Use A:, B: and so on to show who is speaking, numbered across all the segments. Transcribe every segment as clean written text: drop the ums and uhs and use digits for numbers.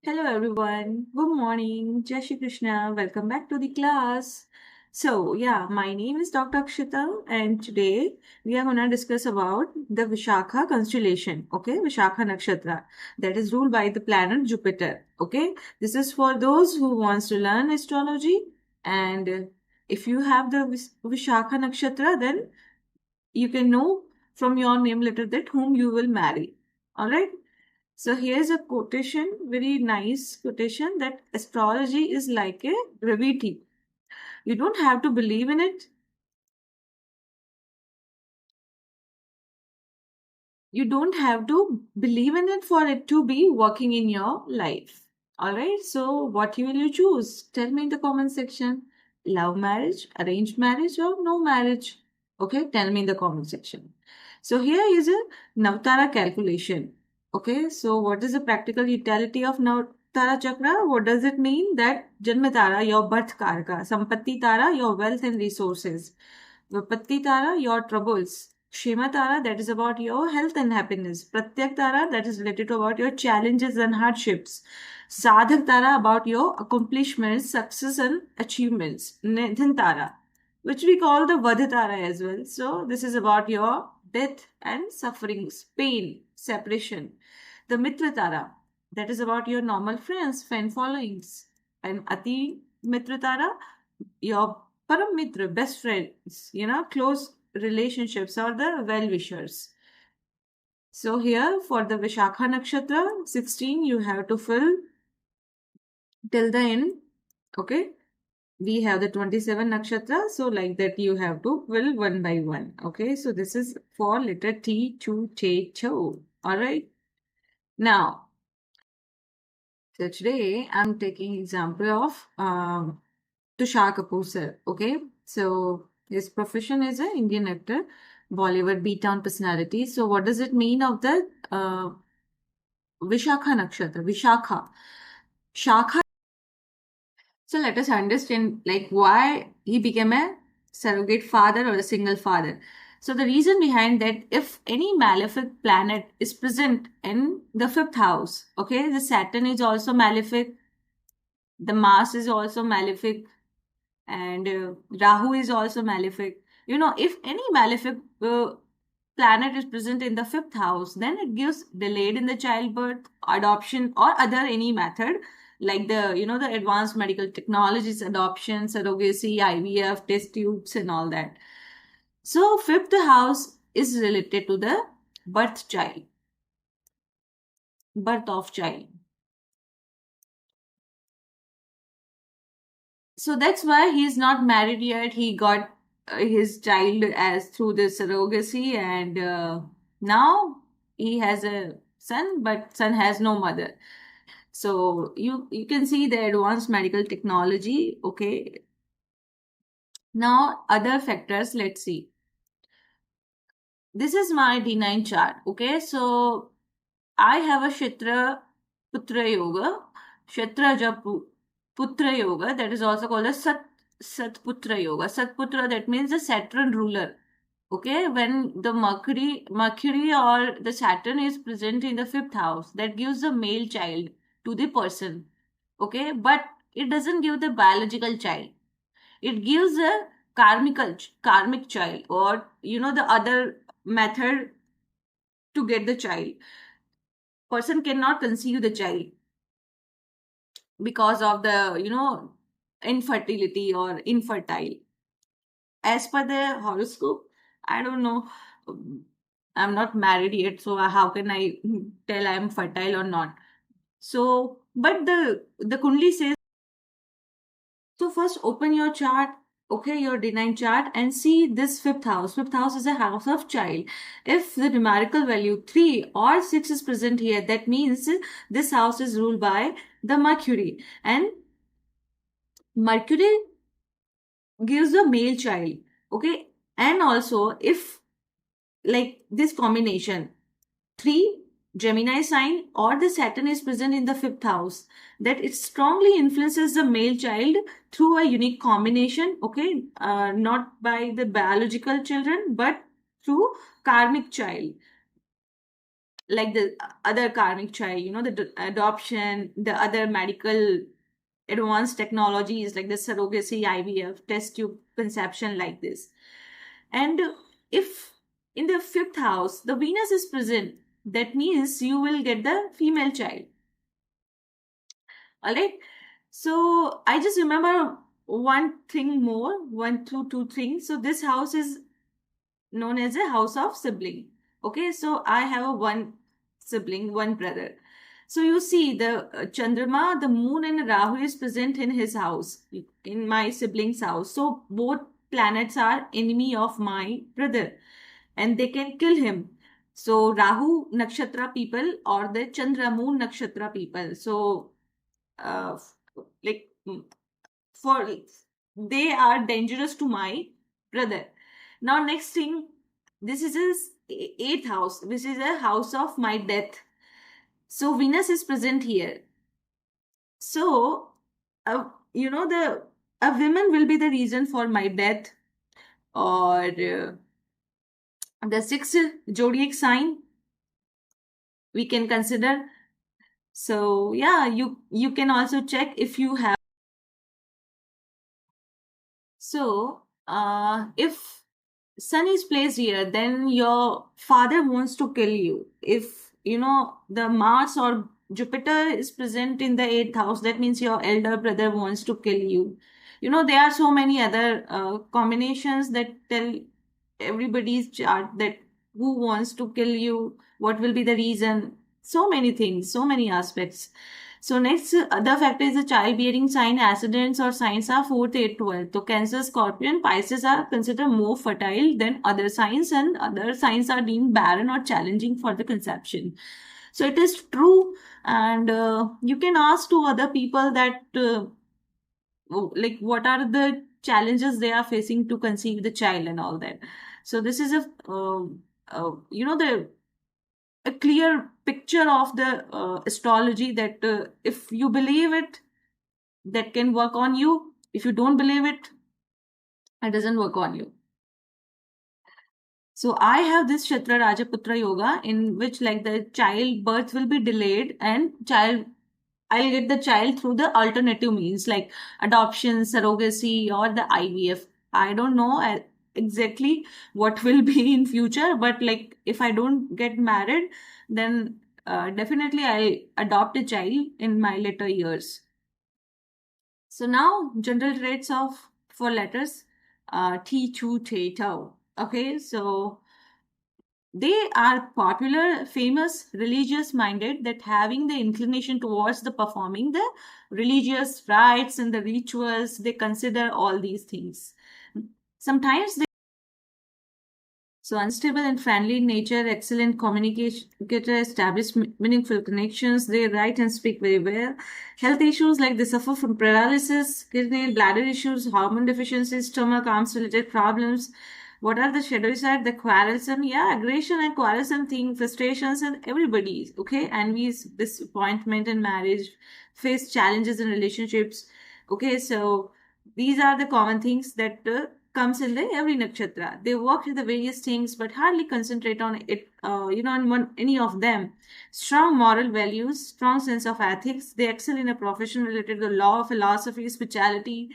A: Hello everyone. Good morning. Jai Shri Krishna. Welcome back to the class. My name is Dr. Akshita and today we are going to discuss about the Vishakha constellation, okay? Vishakha Nakshatra that is ruled by the planet Jupiter, okay? This is for those who wants to learn astrology and if you have the Vishakha Nakshatra then you can know from your name letter that whom you will marry. All right? So here's a quotation, very nice quotation that astrology is like a gravity. You don't have to believe in it. You don't have to believe in it for it to be working in your life. All right. So what will you choose? Tell me in the comment section. Love marriage, arranged marriage, or no marriage? Okay. Tell me in the comment section. So here is a Navtara calculation. Okay. So what is the practical utility of Navtara chakra? What does it mean? That Janma Tara, your birth karaka, Sampatti Tara, your wealth and resources. Vipatti Tara, your troubles. Shema Tara, that is about your health and happiness. Pratyak Tara, that is related to about your challenges and hardships. Sadhak Tara, about your accomplishments, success and achievements. Nidhan Tara, which we call the Vadha Tara as well. So this is about your death and sufferings, pain, separation. The Mitra Tara, that is about your normal friends, fan followings. And Ati Mitra Tara, your Param Mitra, best friends, close relationships or the well wishers. So here for the Vishakha Nakshatra 16, you have to fill till the end. Okay. We have the 27 nakshatra. So like that you have to fill one by one. Okay. So this is for letter T to T to. All right. Now, so today I'm taking example of Tushar Kapoor sir. Okay, so his profession is an Indian actor, Bollywood B-town personality. So what does it mean of the Vishakha Nakshatra? Vishakha. Shakha. So let us understand like why he became a surrogate father or a single father. So the reason behind that, if any malefic planet is present in the fifth house, okay, the Saturn is also malefic, the Mars is also malefic, and Rahu is also malefic. If any malefic planet is present in the fifth house, then it gives delayed in the childbirth, adoption, or other any method like the advanced medical technologies, adoption, surrogacy, IVF, test tubes, and all that. So fifth house is related to the birth child, birth of child. So that's why he's not married yet. He got his child as through the surrogacy, and now he has a son, but son has no mother. So you can see the advanced medical technology. Okay, now other factors. Let's see. This is my D9 chart. Okay, so I have a Shitra Putra Yoga, Shatra Putra Yoga, that is also called as Satputra Yoga. Satputra, that means the Saturn ruler. Okay, when the Mercury or the Saturn is present in the fifth house, that gives the male child to the person. Okay, but it doesn't give the biological child. It gives a karmic child, or the other method to get the child. Person cannot conceive the child because of the infertility or infertile. As per the horoscope, I don't know. I'm not married yet, so how can I tell I'm fertile or not? So but the kundli says, so first open your chart, okay, your D9 chart, and see this fifth house. Fifth house is a house of child. If the numerical value 3 or 6 is present here, that means this house is ruled by the Mercury. And Mercury gives a male child, okay. And also if like this combination 3 Gemini sign or the Saturn is present in the fifth house, that it strongly influences the male child through a unique combination, okay, not by the biological children but through karmic child. like the other karmic child, the adoption, the other medical advanced technologies like the surrogacy, IVF, test tube conception, like this. And if in the fifth house the Venus is present, that means you will get the female child. All right. So I just remember one thing more, one, two things. So this house is known as a house of sibling. Okay, so I have a one sibling, one brother. So you see the Chandrama, the moon, and Rahu is present in his house, in my sibling's house. So both planets are enemy of my brother, and they can kill him. So Rahu nakshatra people or the Chandra moon nakshatra people. So like for they are dangerous to my brother. Now next thing, this is his eighth house, which is a house of my death. So Venus is present here. So the a woman will be the reason for my death, or the sixth zodiac sign we can consider. So yeah, you can also check if you have. So if Sun is placed here, then your father wants to kill you. If the Mars or Jupiter is present in the eighth house, that means your elder brother wants to kill you. There are so many other combinations that tell everybody's chart that who wants to kill you, what will be the reason, so many things, so many aspects. So next, other factor is the childbearing sign, ascendants or signs are 4th, 8th, 12th. So Cancer, Scorpion, Pisces are considered more fertile than other signs, and other signs are deemed barren or challenging for the conception. So it is true, and you can ask to other people that like what are the challenges they are facing to conceive the child and all that. So this is the a clear picture of the astrology that if you believe it, that can work on you. If you don't believe it, it doesn't work on you. So I have this Shatra Rajaputra yoga in which like the child birth will be delayed and child I'll get the child through the alternative means like adoption, surrogacy, or the IVF. I don't know exactly what will be in future, but like if I don't get married, then definitely I'll adopt a child in my later years. So now general traits of four letters, T, Chu, Te, Tau. Okay, so they are popular, famous, religious minded, that having the inclination towards the performing the religious rites and the rituals, they consider all these things. Sometimes they so unstable and friendly in nature, excellent communicator, establish meaningful connections. They write and speak very well. Health issues like they suffer from paralysis, kidney, bladder issues, hormone deficiencies, stomach, arms related problems. What are the shadowy side? The quarrelsome, yeah, aggression and quarrelsome thing, frustrations, and everybody, okay, envies, disappointment in marriage, face challenges in relationships. Okay, so these are the common things that comes in the every nakshatra. They work with the various things, but hardly concentrate on it. On any of them. Strong moral values, strong sense of ethics. They excel in a profession related to law, philosophy, spirituality,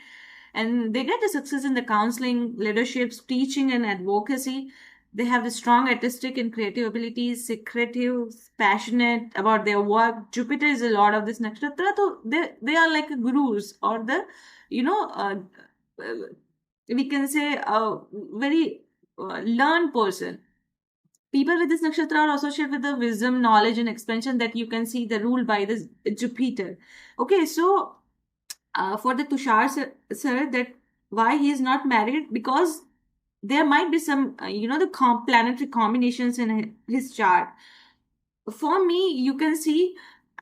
A: and they get the success in the counseling, leadership, teaching, and advocacy. They have the strong artistic and creative abilities, secretive, passionate about their work. Jupiter is a lot of this nakshatra, so they are like gurus or the you know uh, we can say a very learned person. People with this nakshatra are associated with the wisdom, knowledge, and expansion that you can see the rule by this Jupiter. Okay, so for the Tushar sir, that why he is not married, because there might be some the planetary combinations in his chart. For me, you can see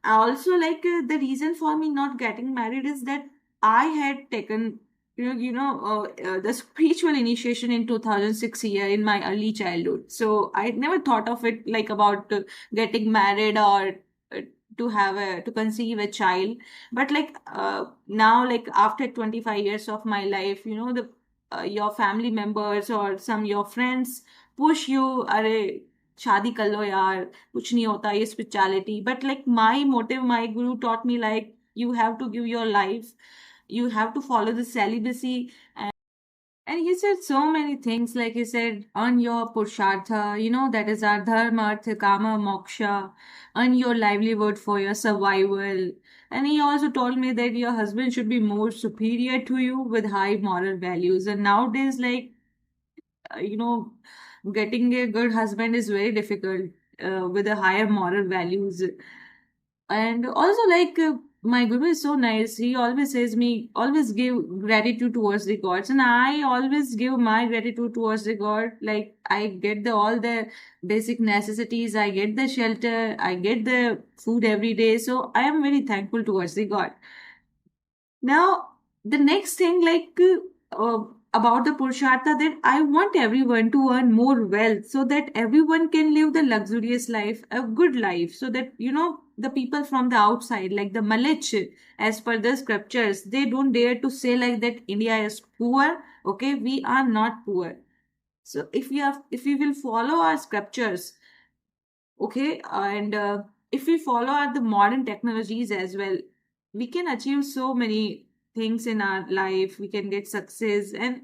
A: also like the reason for me not getting married is that I had taken the spiritual initiation in 2006 year in my early childhood. So I never thought of it like about getting married or uh, to conceive a child. But like now, like after 25 years of my life, the your family members or some your friends push you, are शादी कर लो यार, कुछ नहीं होता ये spirituality. But like my motive, my guru taught me like you have to give your life, you have to follow the celibacy. And he said so many things, like he said, earn your purushartha, that is our dharma, artha, kama, moksha, earn your livelihood for your survival. And he also told me that your husband should be more superior to you with high moral values. And nowadays, like, uh, you know, getting a good husband is very difficult with a higher moral values. And also, like, my guru is so nice. He always says me, always give gratitude towards the gods, and I always give my gratitude towards the god. Like, I get the all the basic necessities, I get the shelter, I get the food every day. So I am very thankful towards the god. Now, the next thing, like, about the Purushartha, that I want everyone to earn more wealth so that everyone can live the luxurious life, a good life, so that, the people from the outside, like the Malich, as per the scriptures, they don't dare to say like that India is poor. Okay, we are not poor. So if we will follow our scriptures, okay, and if we follow the modern technologies as well, we can achieve so many things in our life. We can get success, and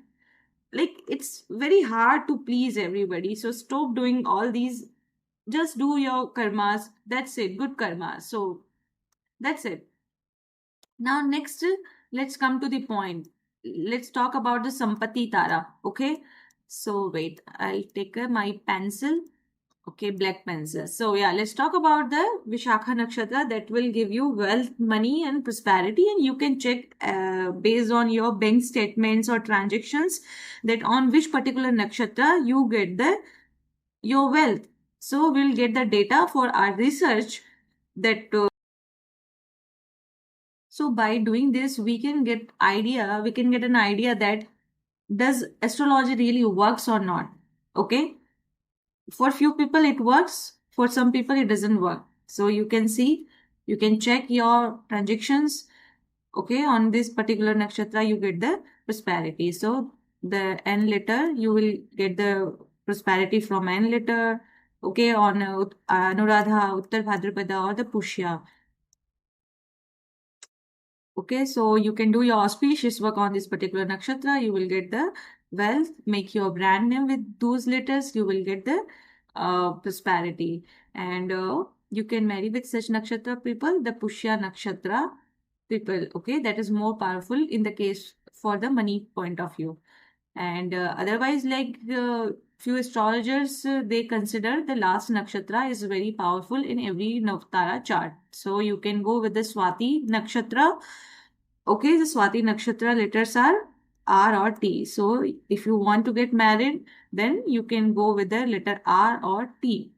A: like, it's very hard to please everybody. So stop doing all these. Just do your karmas. That's it. Good karma. So that's it. Now, next, let's come to the point. Let's talk about the Sampati Tara. Okay. So wait, I'll take my pencil. Okay, black pencil. So yeah, let's talk about the Vishakha Nakshatra that will give you wealth, money, and prosperity. And you can check based on your bank statements or transactions that on which particular nakshatra you get the your wealth. So we'll get the data for our research that. So by doing this, we can get an idea that does astrology really works or not. Okay, for few people it works, for some people it doesn't work. So you can see, you can check your transactions. Okay, on this particular nakshatra you get the prosperity. So the n letter, you will get the prosperity from n letter. Okay, on Anuradha, Uttar Bhadrapada, or the Pushya. Okay, so you can do your auspicious work on this particular nakshatra. You will get the wealth. Make your brand name with those letters. You will get the prosperity. And you can marry with such nakshatra people, the Pushya nakshatra people. Okay, that is more powerful in the case for the money point of view. And otherwise, like, few astrologers, they consider the last nakshatra is very powerful in every Navtara chart. So you can go with the Swati nakshatra. Okay, the Swati nakshatra letters are R or T. So if you want to get married, then you can go with the letter R or T.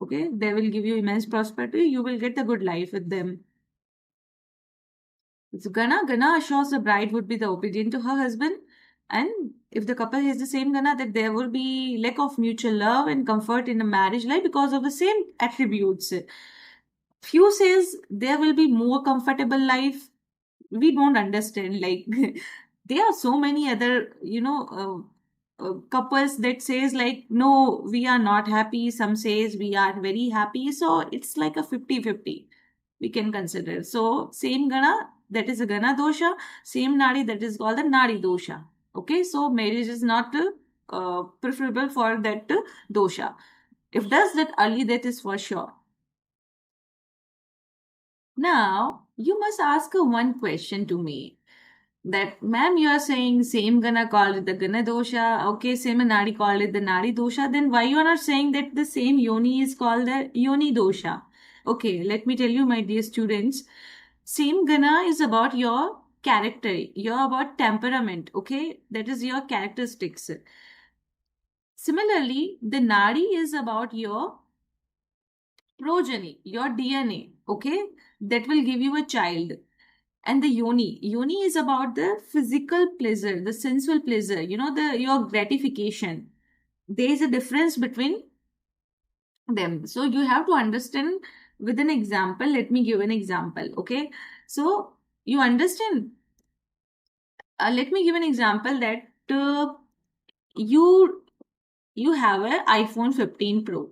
A: Okay, they will give you immense prosperity. You will get a good life with them. It's Gana assures the bride would be the obedient to her husband. And if the couple has the same Gana, that there will be lack of mutual love and comfort in the marriage life because of the same attributes. Few says there will be more comfortable life. We don't understand. Like, there are so many other, couples that says like, no, we are not happy. Some says we are very happy. So it's like a 50-50 we can consider. So same Gana, that is a Gana dosha, same Nadi, that is called the Nadi dosha. Okay, so marriage is not preferable for that dosha. If does that early death is for sure. Now, you must ask one question to me. That, ma'am, you are saying same Gana called it the Gana dosha, okay, same Nadi called it the Nadi dosha, then why you are not saying that the same Yoni is called the Yoni dosha? Okay, let me tell you, my dear students, same Gana is about your character, you're about temperament, okay, that is your characteristics. Similarly, the Nadi is about your progeny, your DNA, okay, that will give you a child. And the yoni is about the physical pleasure, the sensual pleasure, the your gratification. There is a difference between them, so you have to understand with an example. Let me give an example. Okay, so you understand. Let me give an example that you you have an iPhone 15 Pro.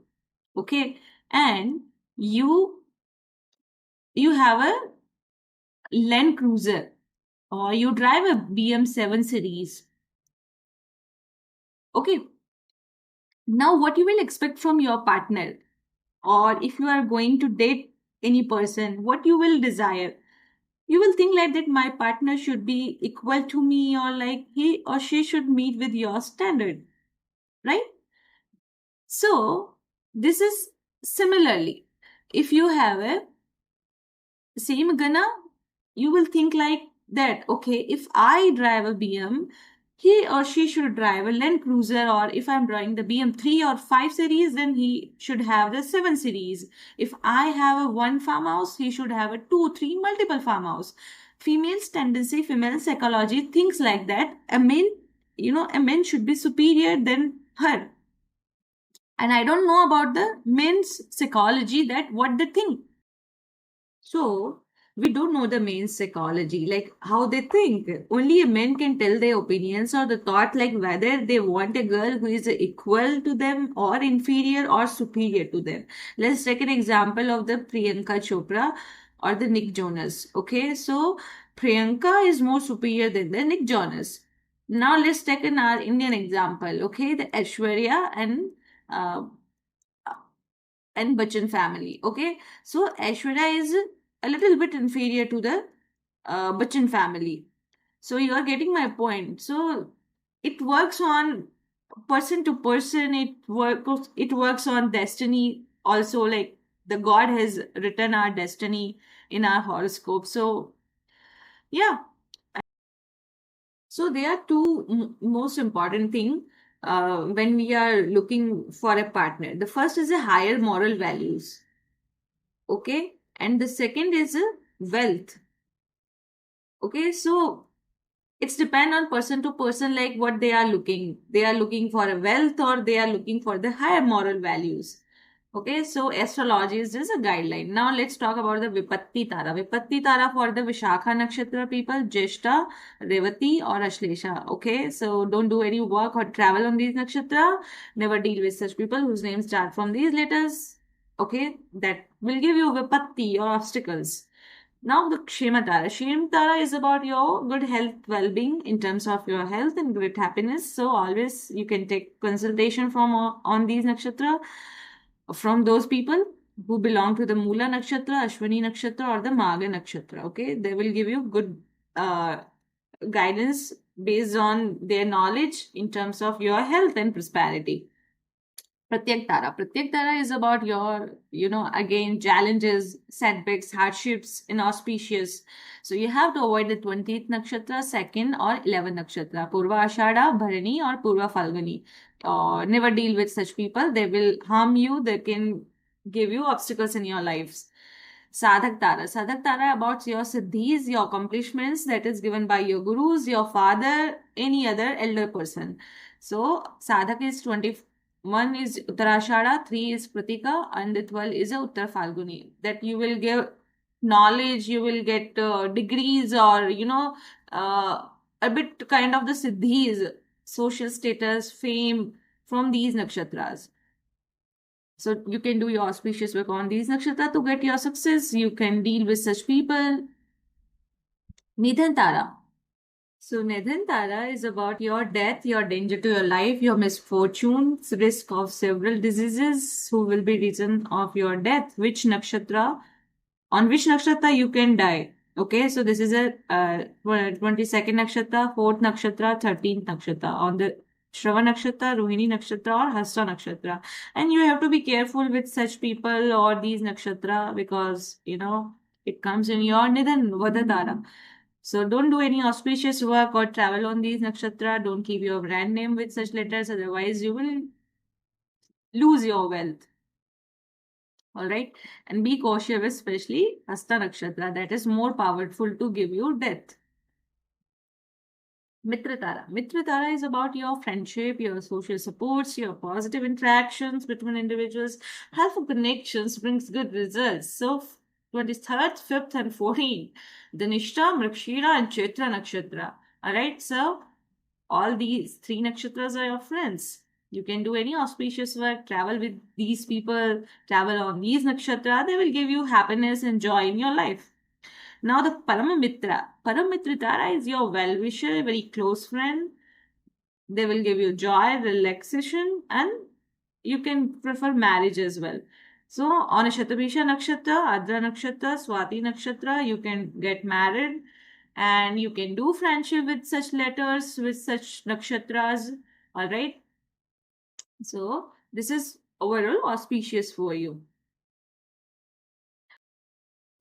A: Okay, and you have a Land Cruiser or you drive a BM 7 Series. Okay, now what you will expect from your partner, or if you are going to date any person, what you will desire, you will think like that my partner should be equal to me, or like he or she should meet with your standard, right? So this is similarly, if you have a same gana, you will think like that, okay, if I drive a BM, he or she should drive a Land Cruiser, or if I'm driving the BM 3 or 5 series, then he should have the 7 series. If I have a one farmhouse, he should have a 2 3 multiple farmhouse. Female's tendency, female psychology thinks like that. A man, a man should be superior than her. And I don't know about the men's psychology, that what they think. So we don't know the men's psychology, like how they think. Only a man can tell their opinions or the thought, like whether they want a girl who is equal to them or inferior or superior to them. Let's take an example of the Priyanka Chopra or the Nick Jonas. Okay, so Priyanka is more superior than the Nick Jonas. Now let's take our Indian example. Okay, the Aishwarya uh, and Bachchan family. Okay, so Aishwarya is a little bit inferior to the Bachchan family. So you are getting my point. So it works on person to person. It works on destiny also. Like the God has written our destiny in our horoscope. So yeah. So there are two most important thing when we are looking for a partner. The first is a higher moral values. Okay, and the second is wealth. Okay, so it's depend on person to person, like what they are looking for a wealth, or they are looking for the higher moral values. Okay, so astrology is just a guideline. Now let's talk about the Vipatti Tara for the Vishakha nakshatra people, Jeshta, Revati or Ashlesha. Okay, so don't do any work or travel on these nakshatra. Never deal with such people whose names start from these letters. Okay, that will give you Vipatti or obstacles. Now the Kshematara. Kshematara is about your good health, well-being in terms of your health and great happiness. So always you can take consultation from on these nakshatra from those people who belong to the Mula nakshatra, Ashwini nakshatra, or the Maga nakshatra. Okay, they will give you good guidance based on their knowledge in terms of your health and prosperity. Pratyek Tara is about your, again, challenges, setbacks, hardships, inauspicious. So you have to avoid the 20th nakshatra, 2nd or 11th nakshatra, Purva Ashada, Bharani or Purva Falguni. Never deal with such people. They will harm you. They can give you obstacles in your lives. Sadhak Tara about your siddhis, your accomplishments that is given by your gurus, your father, any other elder person. So Sadhak is 21 is Uttarashada, 3 is Pratika, and the 12 is a Uttar Falguni. That you will give knowledge, you will get degrees, or a bit kind of the siddhis, social status, fame from these nakshatras. So you can do your auspicious work on these nakshatra to get your success. You can deal with such people. Nidhan Tara. So Nidhan Tara is about your death, your danger to your life, your misfortunes, risk of several diseases, who will be reason of your death, which nakshatra, on which nakshatra you can die. Okay, so this is a 22nd nakshatra, 4th nakshatra, 13th nakshatra. On the Shravan nakshatra, Rohini nakshatra, or Hasta nakshatra. And you have to be careful with such people or these nakshatra, because it comes in your Nidhan Vadatara. So don't do any auspicious work or travel on these nakshatra. Don't keep your brand name with such letters, otherwise you will lose your wealth. All right, and be cautious, especially Hasta nakshatra, that is more powerful to give you death. Mitratara is about your friendship, your social supports, your positive interactions between individuals. Helpful connections brings good results. So 23rd, 5th, and 14th, the Nishta, Mrikshira, and Chaitra nakshatra. All right, so all these three nakshatras are your friends. You can do any auspicious work, travel with these people, travel on these nakshatra. They will give you happiness and joy in your life. Now the Paramamitra. Paramamitra is your well-wisher, very close friend. They will give you joy, relaxation, and you can prefer marriage as well. So on a Shatabisha Nakshatra, Adra Nakshatra, Swati Nakshatra, you can get married and you can do friendship with such letters, with such nakshatras. All right. So this is overall auspicious for you.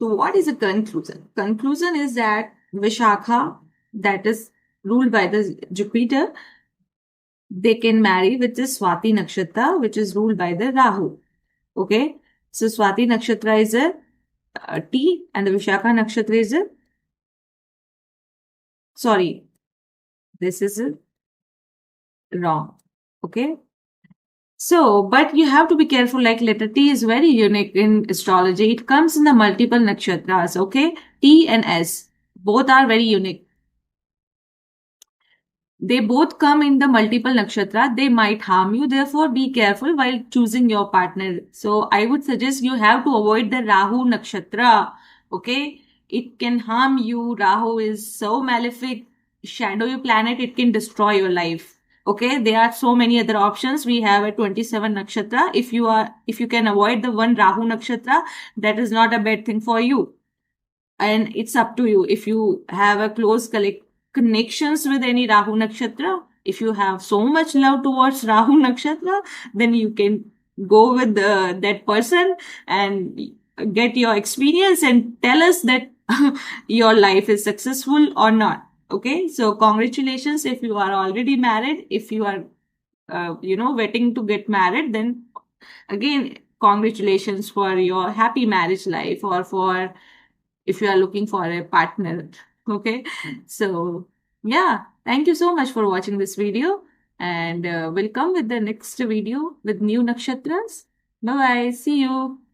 A: So what is the conclusion? Conclusion is that Vishakha, that is ruled by the Jupiter, they can marry with the Swati Nakshatra, which is ruled by the Rahu. Okay. So Swati Nakshatra is a T and the Vishakha Nakshatra is a, sorry, this is a wrong. Okay. So, but you have to be careful, like letter T is very unique in astrology. It comes in the multiple nakshatras, okay? T and S, both are very unique. They both come in the multiple nakshatra. They might harm you. Therefore, be careful while choosing your partner. So, I would suggest you have to avoid the Rahu nakshatra, okay? It can harm you. Rahu is so malefic, shadowy planet. It can destroy your life. Okay, there are so many other options. We have a 27 nakshatra. If you can avoid the one Rahu nakshatra, that is not a bad thing for you. And it's up to you. If you have a close connections with any Rahu nakshatra, if you have so much love towards Rahu nakshatra, then you can go with that person and get your experience and tell us that your life is successful or not. Okay, so congratulations if you are already married. If you are, waiting to get married, then again, congratulations for your happy marriage life, or for if you are looking for a partner. Okay, so yeah, thank you so much for watching this video, and we'll come with the next video with new nakshatras. Bye bye. See you.